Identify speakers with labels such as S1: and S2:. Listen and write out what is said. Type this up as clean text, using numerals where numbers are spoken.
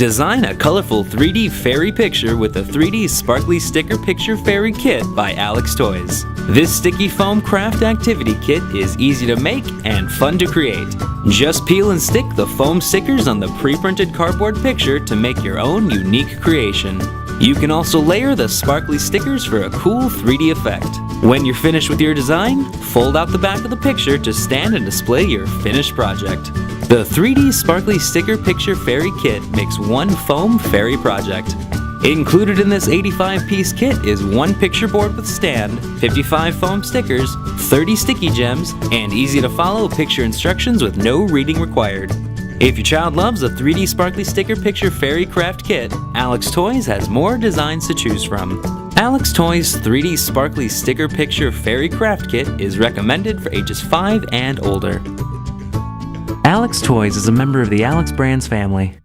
S1: Design a colorful 3D fairy picture with the 3D Sparkly Sticker Picture Fairy Kit by Alex Toys. This sticky foam craft activity kit is easy to make and fun to create. Just peel and stick the foam stickers on the pre-printed cardboard picture to make your own unique creation. You can also layer the sparkly stickers for a cool 3D effect. When you're finished with your design, fold out the back of the picture to stand and display your finished project. The 3D Sparkly Sticker Picture Fairy Kit makes one foam fairy project. Included in this 85-piece kit is one picture board with stand, 55 foam stickers, 30 sticky gems, and easy-to-follow picture instructions with no reading required. If your child loves a 3D Sparkly Sticker Picture Fairy Craft Kit, Alex Toys has more designs to choose from. Alex Toys 3D Sparkly Sticker Picture Fairy Craft Kit is recommended for ages 5 and older. Alex Toys is a member of the Alex Brands family.